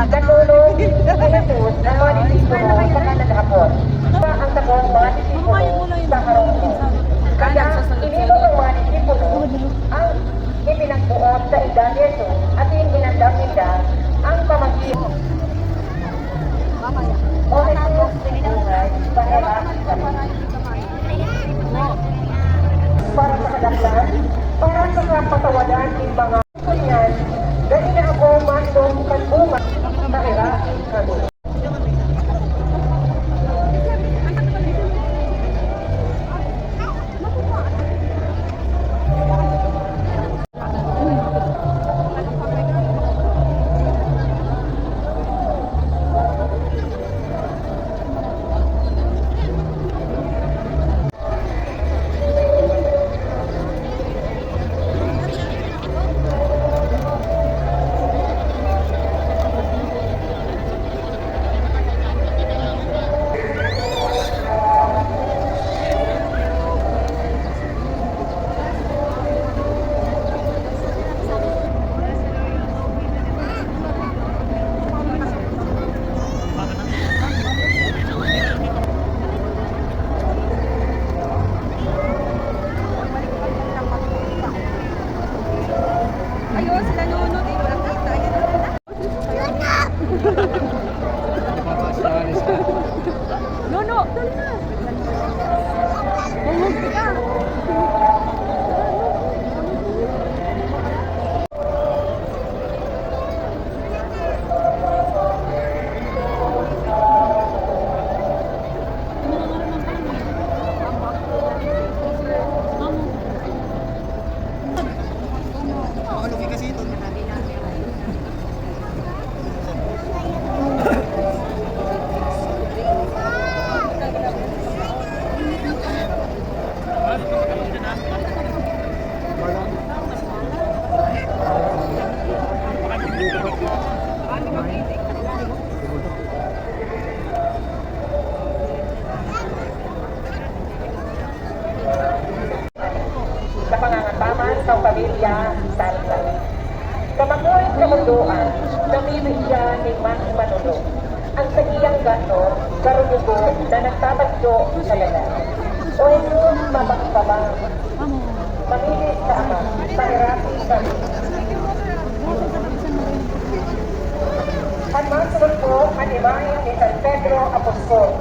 Katulong, inatus ng mga disipulo sa kanan hapon. Ang takong mga disipulo sa harong. Kaya, inigo ng mga disipulo ang ipinagbuot sa edad ni Jesus at hinandang nila ang pamagin. O Jesus, pinibungay, pahirap para sa kadaklan, para sa kapatawadan ng mga kunyan, dahil na ako mandong kanbunga mahirain kami. Sa pangangatawan ng pamilya Salsa. Kamakuin kamunduan, namili siya ni Mas Manolo. Ang sagiyang gato, karunugo na nagtabagyo sa lalan. O Jesus, mapagpabang, mamilis sa ama, pahirapi kami. At masunod po ang imahe ni San Pedro Apostol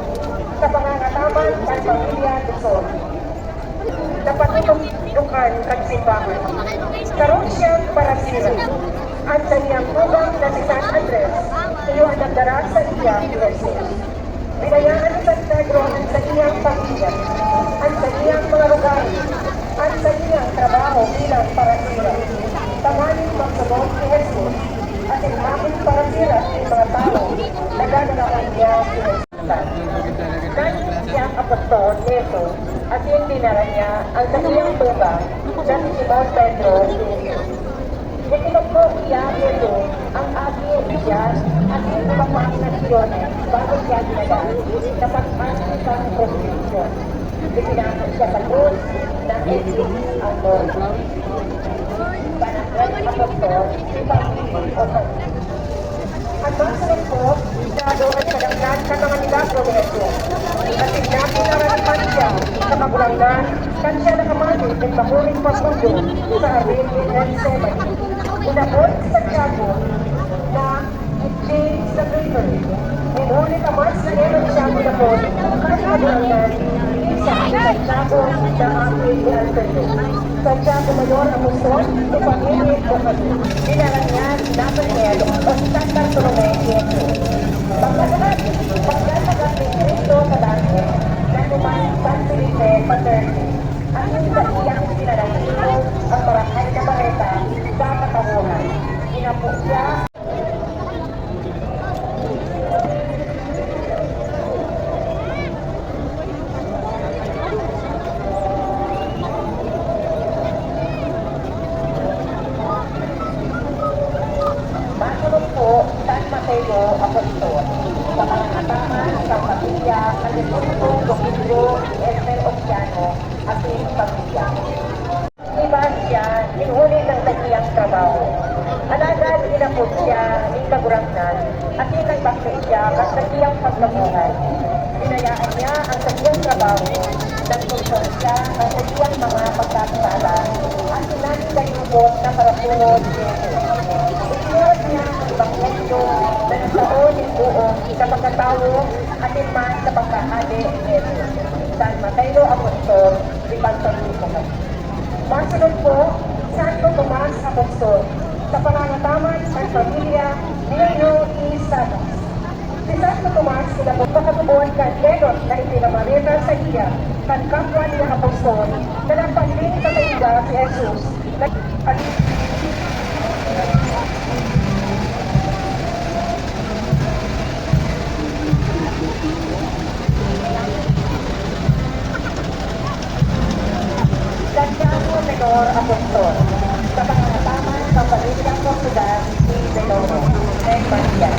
sa pangangatawan ng pamilya Luzon. Napatutungdukan kag simbahan. Karoon siyang parasira. At sa niyang kubang na si San Andres, iyo ang nagdara sa iya Jesus. Binayaan ni San Pedro ang sa iyang pamilya, ang sa iyang mga lugar, at sa iyang trabaho bilang parasira. Tamanin magsunod si Jesus at ilhamin parasira sa mga tao na gagawin niya si Jesus. Dahil siyang apostol nito at hindi na niya ang kanyang tuba na si Simon Pedro Jesus. Itinag po siya nito ang aking siya at yung pagpapang na siyones bago siya ginagaan na pag-asang sa prostitution. Itinakot siya sa krus na Jesus ang Lord. Panaglan apostol si Panginoon Open. At masunod po, dado at kadanggan sa mga milagro ni Jesus. At pinaranapan siya sa magulangan, kan siya nakamani ng mahuling pagmundo sa Arin in Gethsemane. Inabot sa Tiago na James the Greater. Inuli naman sa Aaron siya inabot at magulangan isa sa Tiago na Arin in Gethsemane. Sadya Gumayor Amuson, Ipamili o Kami. Binaranyan, Napanel, o Standard Tolome, Jesus. Pagkakagat ni Cristo sa langit, nanuman San Felipe, Paterni, at yung sa iyang pinanahito ang barangay na bareta sa katahunan. Inapo siya Masunod po, San Mateo Apostol, sa pangangataman sa pamilya ng Espiritu Domingo Esmer Oceano at iyong pamilya. Iba siya, inuhuli ng kanyang trabaho. Alagad inapod siya ng kagurangnan at inagbakti siya at kanyang pagkabuhay. Binayaan niya ang kanyang trabaho, nagsulsol siya ang kanyang mga pagkakasala at sinanigayubot na parasunod niya. Isinurot niya ang Ebanghelyo na nagtaon ng buong sa pagkatao at iman sa pagkahali ni Jesus. San Mateo Apostol, Ipagpatuloy mo. Masunod po, Santo Tomas Apostol, sa pangangataman ng pamilya Nino Isanas. Si Santo Tomas sila po makatubuan kan Lenot na ipinamarita sa iya kan kapwa niya Apostol na nagpagling sa kaiga si Jesus at Santiago Menor Apostol, sa pangangataman ng pamilyang Portugal ni Beloro, ng Maria.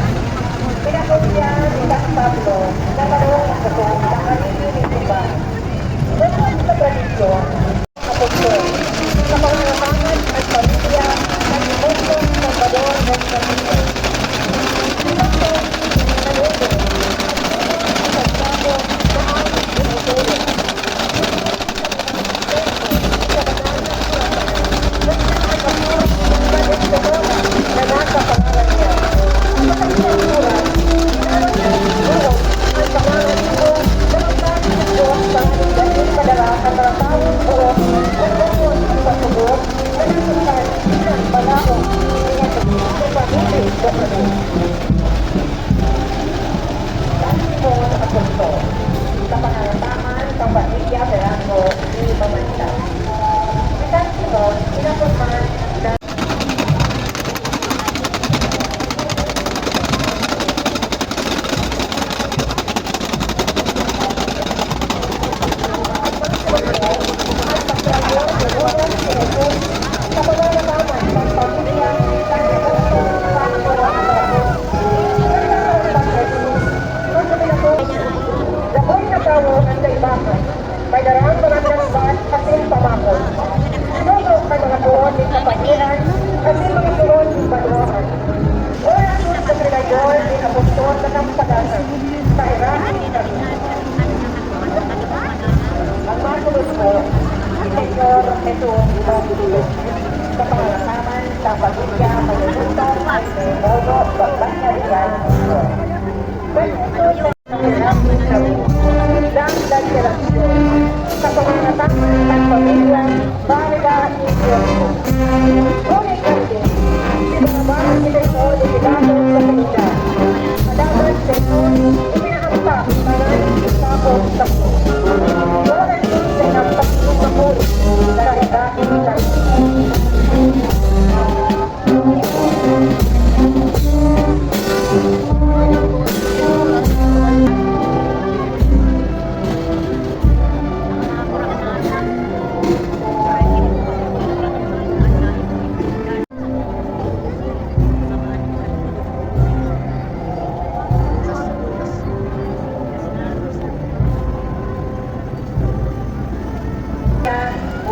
Pinakot niya ni San Pablo na marong ang buto sa kanili ni Tuban. Doon sa tradisyon, Apostol, sa pangangataman ng pamilya ng Imosong Salvador ng Maria. Pinakot na luto, at Santiago na ang inutuloy. Sa pangangataman ng pamilya Verango ni Mamanta. Si San Simon, pinapurman na may darang mga binasbat kasi pamakot. Sinugro kay mga tuon din sa pangilan kasi mga tuon din baluhan. Oras sa Trinidor din Apostol na kampagasan sa Iraq ni Nabi. Ang masulod po, si Senyor Jesús Bautista sa pangalasaman sa pamilya malututan ay may modo bagbanya riyan ito. Pwede lang deklarasyon sa pangangataman ng pamilya Barga ni Dios. Ngunit kasi, sinabahan ni Jesús delegado sa kanila. Madaman Jesús, ipinahampa para isapon sa po. Ngunit din sa inampak sa po, narahidahin sa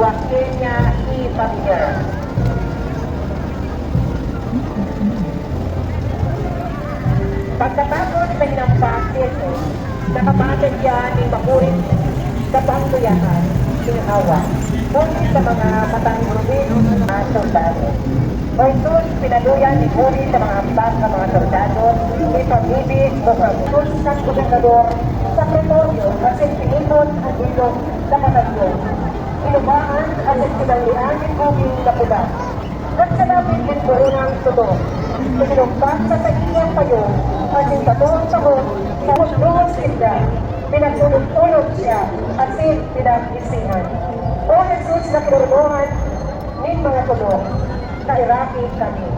wakilnya i pamilya. Pagkatapos sa hinampas ito, nakabatid siya ni makurit sa pangtuyahan, sinahawa, ngunit sa mga matangurubin at soldado. O ito, pinaluyan ni Muli sa mga ambat ng mga soldado, ipag-ibig o pag-ibig sa gobernador sa pretorio kasi pinipot ang ilong sa katalyon. inubaan at nagsinangliangin buging na pula. Nagsalapit din po ng tulo. Pinumpak sa sagiyang payo at yung katuong sahog sa hudluhong silda. Pinagtulog-tulog siya at pinag-isihan. O Jesus na kinurmohan ng mga tulog, kairaki kami.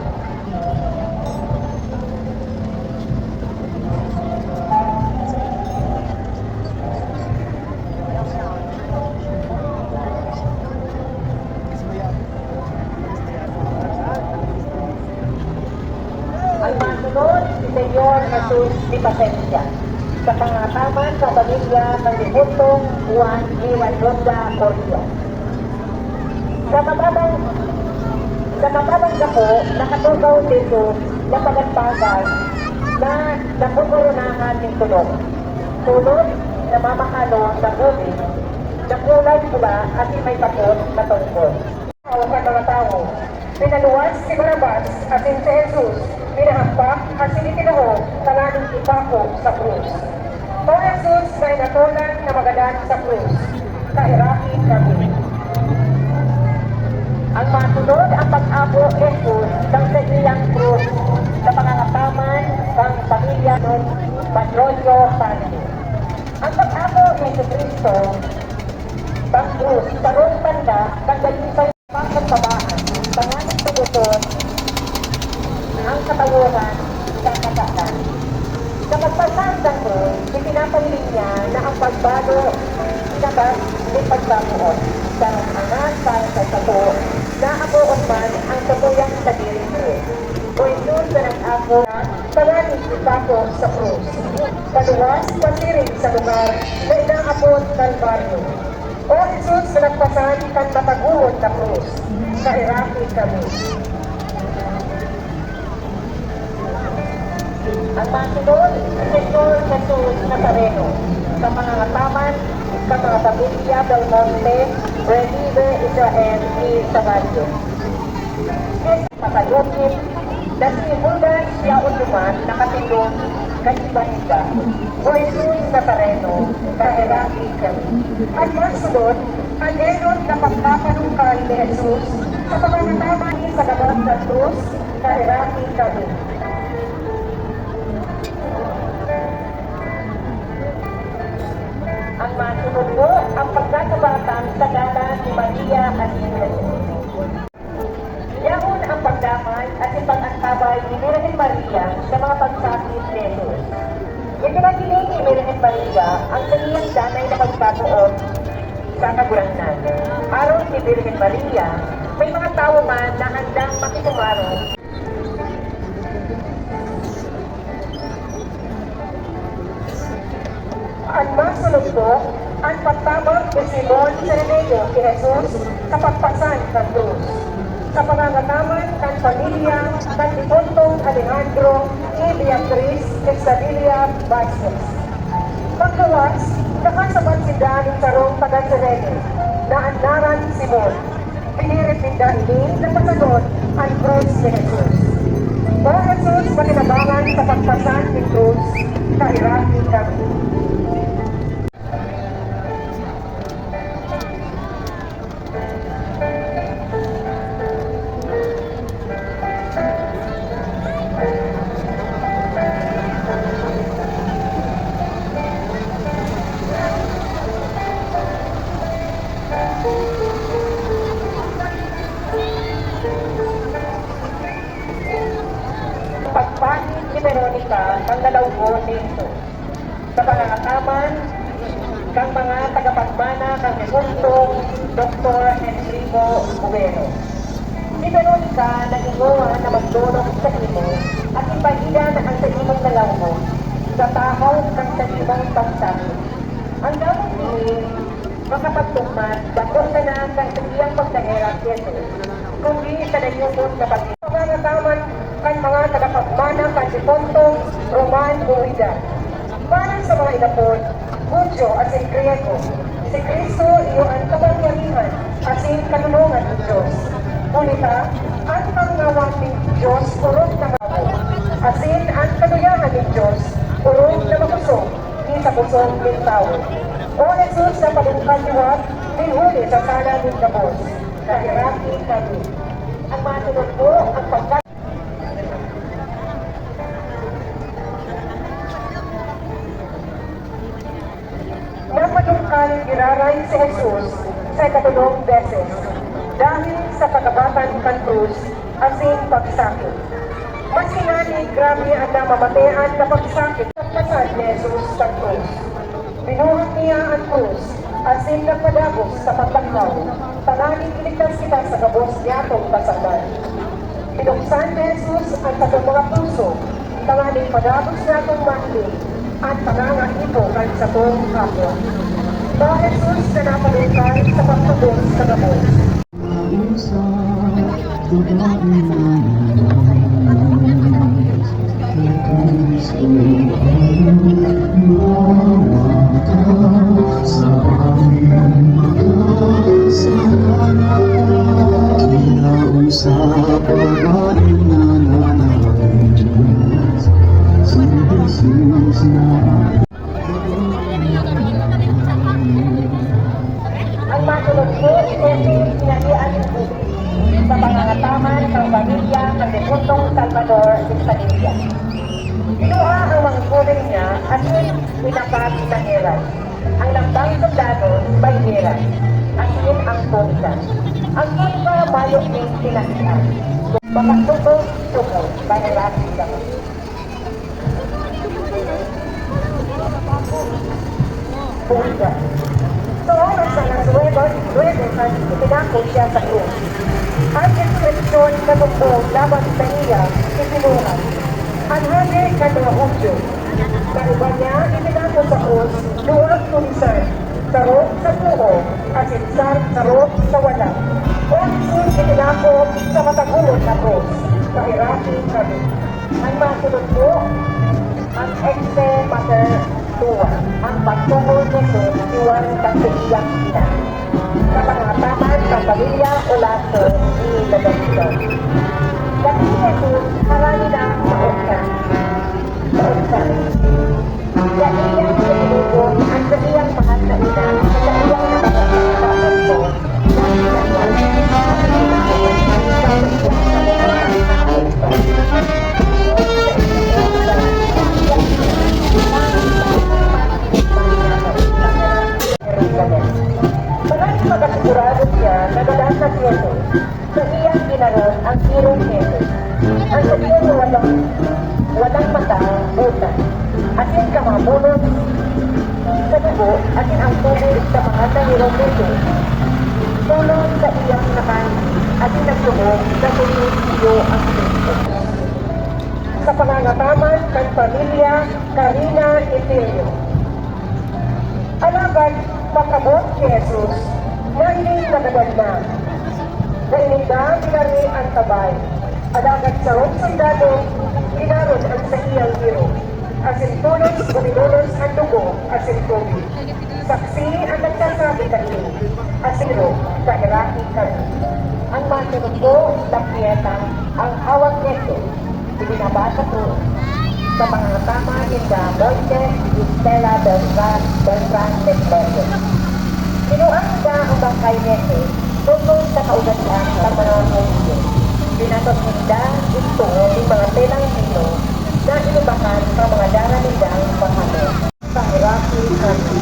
Ang masunod, si Senyor Jesus di Pasensya, sa pangataman sa pamilya ng Dibutong Juan Iwan Ronda Cordio. Sa mababang dako, nakatugaw dito na pagagpagan na nakukoronahan ng tulog. Tulog na mamakalo sa gabi, na kulay pula at may takot na tungkol. Ang mga tao, pinaluwas si Barabas at si Jesus, pinahampak at sinitinaho sa lalong ipako sa krus. O Jesus na inatulan na magadan sa krus, kahirapi kami. Ang masunod ang pag-apo Jesus ng kanyang krus sa pangangataman ng pamilya ng Patrolyo Family. Ang pag-apo ni Jesucristo, ang krus, tarong tanda, ng dalisay pangkabaan, panganang tuguton, ang katawuran sa kasaan. Sa pagpasang ng krus, ipinapahiling niya na ang pagbago sabas ni pagbabuon. Sa angas para sa sato, na abuon man ang katuyang sa diring krus. O isun sa nag-ako, panganin ipako sa krus. Paluwas, pasiring sa lugar na inaapon ng baryo. O Jesus na nagpasan kan mataguhon na krus, kairaki kami. Ang masunod, Senyor Jesus Nazareno, sa pangangataman, sa mga pamilya del Monte, Relieve Israel ni Sabadio. Patayokin, na si Judas siya unuman nakatulong kay Iba-Iba, o Jesus Nazareno, kairaki kami. At masunod, ang Enon na pagpapanungkal ni Jesus, sa pangangataman sa labas ng krus, kairaki kami. Ang masunod mo ang pagkakabatang sa gala ni Maria at ni Jesus. Yaon ang pagdamay at ipag-antabay ni Virgen Maria sa mga pagsakit ni Jesus. Ipinagiling ni Virgen Maria ang kaniyang danay na pagbabuon sa kaguranan. Aron ni Virgen Maria, may mga tao man na handang makikumaro ang masunod po ang pagtabang ni Simon Serenedo kay Jesus sa pagpasan ng krus. Sa pangangataman ng pamilya ng Dipontong Alejandro y Beatriz Exadilla Vázquez. Pagkawas, nakasabat si Daning Tarong Taga-Serene na andaran Simon. Pinirit ni Daning na pasagot ang krus ni Jesus. O Jesus, matinabangan sa pagpasan ng krus, kairaki kami. Pagpangit ni Veronica ang nalawgo nito. Sa pangangataman, kang mga tagapagmana kang Seguntong Dr. Enrico Bubero. Si Veronica nagingawa na magdulog sa imo at ipahilan ang sa imong nalawgo sa tahaw ng sa imong pagsakit. Ang gamot niya, makapagtugmat, dako na na kang sa iyang pagdahirap yeso, kundi sa nayukot na pag-ibig. Pangangataman kan mga tagapagmana kan si Pontong Roman Buida. Para sa mga inapod, Hudyo at si Griego, si Kristo iyo ang kapangyarihan at si kanulungan ng Diyos. Ngunita, ang pangawang ng Diyos urong na mabo, asin ang kanuyahan ng Diyos urong na makusog, di sa puso pusong Mintawe. O Jesus na palungkaliwat, dinhuli sa sala ng Gabos, kahirati kami. Ang masunod po ang pagkat Napadungkan giraray si Jesus sa ikatulong beses dahil sa kagabatan kan krus asin pagsakit. Mas sinani grabe ang namamatean na pagsakit at pasal ni Jesus sa krus. Binuhat niya ang krus asin nagpadagos sa pagtangkaw. Tanganing iligtas kita sa gabos niya itong kasalan. Pinuksan ni Jesus ang katong mga puso. Tanganing padagos niya itong mahli at pangangahipo kan sa buong kapwa. Ba Jesus na napalungkay sa pagtagos sa gabos. Ang masunod po, pinahian ng tubig sa pangangataman ng pamilya ng Deputong Salvador de Padilla. Kinuha ang mga kuling niya at pinapat sa heran. Ang lambang sundalo, bayheran. Asin ang tungka. Ang tungka, mayok ng pinahian. Mapagtuko, bayherati kami. Tungka. Sa oras na nasuwebon, ipinako siya sa krus. Ang inskripsyon na tumbong laban sa iya, ipinuhan. Ang hangin ka mga hudyo. Sa iba niya, ipinako sa krus, luwag tulisan, sarok sa buho, at sinsar sarok sa wala. O Jesus ipinako sa matagulot na krus, kahirati kami. Ang masunod po, ang exe mater tuwa, ang pagtungol nito iwan kang ina. Sa pangataman ng pamilya o laso ni Laganito. Kasi Jesus, marami na ang mautkan. Sa iyang pinulong at sa iyang mahal na ina, sa iyang nakakasalamat ko, Maraming magkasigurado siya na dadaan sa Kristo sa iyang ginaron ang kirong Kristo. Ang sabihin walang mata, buta. Asin ka mabunod sa dugo, asin ang tubig sa mga nahirong Kristo. Tulong sa iyang nakan, asin nagtubog sa tubig iyo ang Kristo. Sa pangangataman ng pamilya, Karina Etilio. Alagad, makabot si Jesus na ining nagaganda. Na ininda, pinari ang tabay. Alagad sa rong sundalo, ginarod ang sa iyang hiro. Asin tulos, guminulos ang dugo, asin tubig. Saksi ang nagsasabi kayo, asiro, kahirati kami. Ang masunod ko, Lapieta, ang hawak nito, ibinabasa ko sa mga tama ni Moises Estela Beltran de Flores. Kinuang ka ang bangkay nito tungkol sa kaugatan ng mga Hudyo. Binatot nila ito ng mga telang hino na inubahan sa mga dara nilang pahalo. Kahirati kami.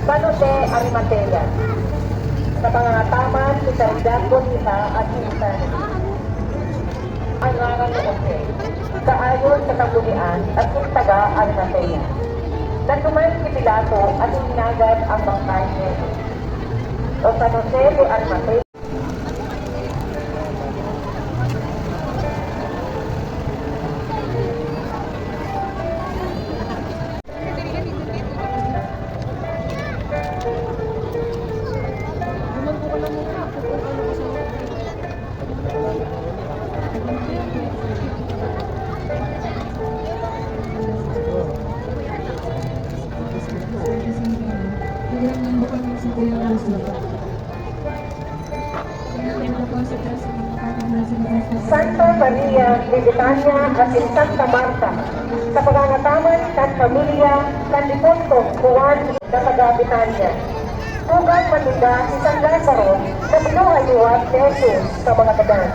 Panote Arimatea. Sa pangangataman, isaridad ko nila at insan. Ang Noche, kaayon sa kabulian at kung taga Arimatea. Natumay si Pilato at inagad ang bangkay niya. O San Jose de Arimatea, Santa Maria de Betania at in Santa Marta, sa pagangataman kan pamilya kan Dipunto Juan na taga Betania. Tugang matinda si San Lazaro na binuhayuat ni Jesus sa mga dadan.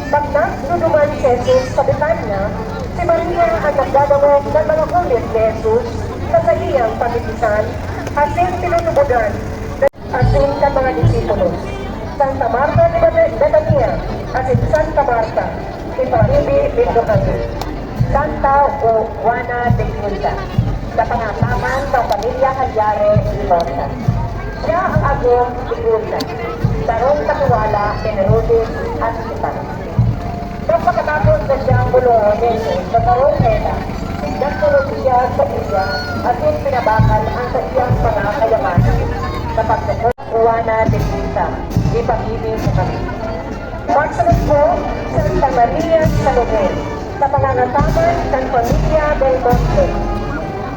Pagnas nuduman si Jesus sa Betania, si Maria ang nagdadawag ng mga kulit ni Jesus sa iyang pamitisan asin tinutubudan asin sa mga disipulos. Santa Marta de Betania at in Santa Marta, Iparibi, Bindocani. Santa Juana de Quinta, sa pangataman ng pamilya Cagliare Limosa. Siya ang agong Igulta, tarong katiwala ni Herodes at Sipan. Nang pagkatapos na siyang bulungan Jesus sa tarong hela, nagsulog siya sa iya at yung pinabakal ang sa iyang mga kayamanan sa pagkakot Juana de Quinta, ipag-ibig sa kami. Magsunod po, Santa Maria Salome, sa pangangataman ng pamilya del Monte.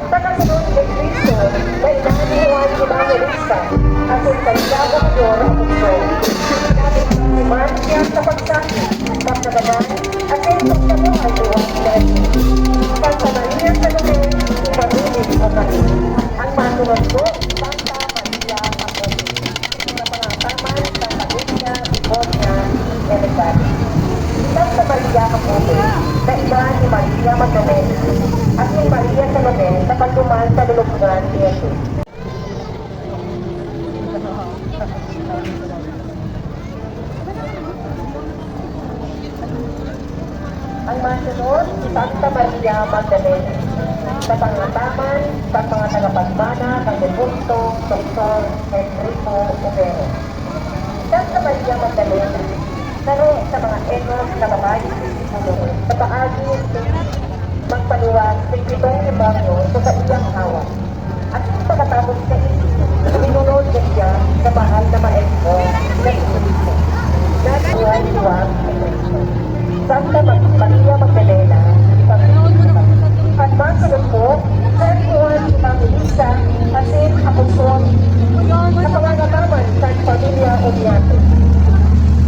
Sa kasunod ni Cristo, na inahan ni Juan Evangelista at yung Santiago Mayor ang mundo. Natin si Marcia sa pagsakit, pagkaganan, at yung pagkabuhay ni Juan Evangelista. Santa Maria Salome, ipag-ibig sa kami. Ang masunod po, Santa Maria Apostol, sa pangangataman ng pamilya Livonia Elevado. Santa Maria Apostol, na iba ni Maria Magdalena, at ni Maria Salome sa pagduman sa lulubgan ni Jesus. Ang masunod, si Santa Maria Magdalena, sa pangataman, sa mga tagapagmana, ng Depunto, Dr. Enrico Overo. Santa Maria Magdalena, naro sa mga enos na babae sa paagi magpaluwas ng pitong demonyo sa iyang hawa. At pagkatapos na sinunod niya siya sa mahal na maestro na Isulito. Nagsuwag-suwag ni Cristo. Santa Maria Magdalena, ipag-ibig. At masunod po, San Juan Evangelista, asin Apostol, sa pangangataman sa pamilya Obiato.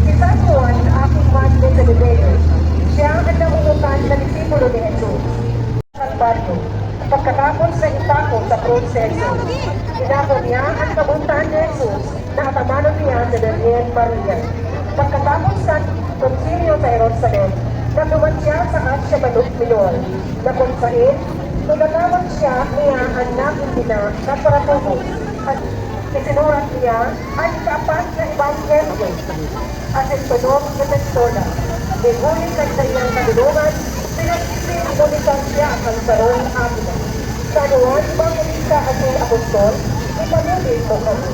Si San Juan, aking madre sa Libero, siya ang nangungutan na disipulo ni Jesus. Kalbaryo, pagkatapos sa itako sa krus si Jesus, inako niya ang kabuntahan ni Jesus na atamanon niya sa Virgen Maria. Pagkatapos sa konsilyo sa Jerusalem, nagduman siya sa Asia Minor, na kung saan, nagalaman siya niya ang nakindina na paratubo at isinurat niya ang kaapat na Ebanghelyo at itunog na Testola. Bigulit ang kanyang kadulungan, pinag-isinulitan siya ang sarong amina. Sa Juan Evangelista at yung Apostol, ipamuli ko kami.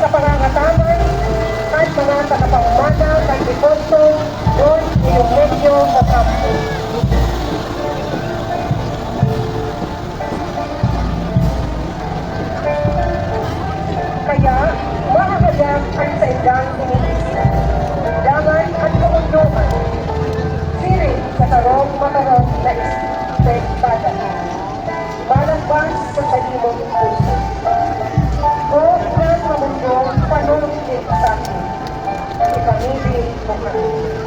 Sa pangangataman, at mga tagapangmana ng Dipunto, Don Diomedio Ocampo. Kaya, mahalagang ang saindang iniisip, dangan at kamunduhan, siring sa tarong matarong na espada, malabas sa talimong puso. Kung ilan mamundong panulong din sa akin, ipamili mo kami.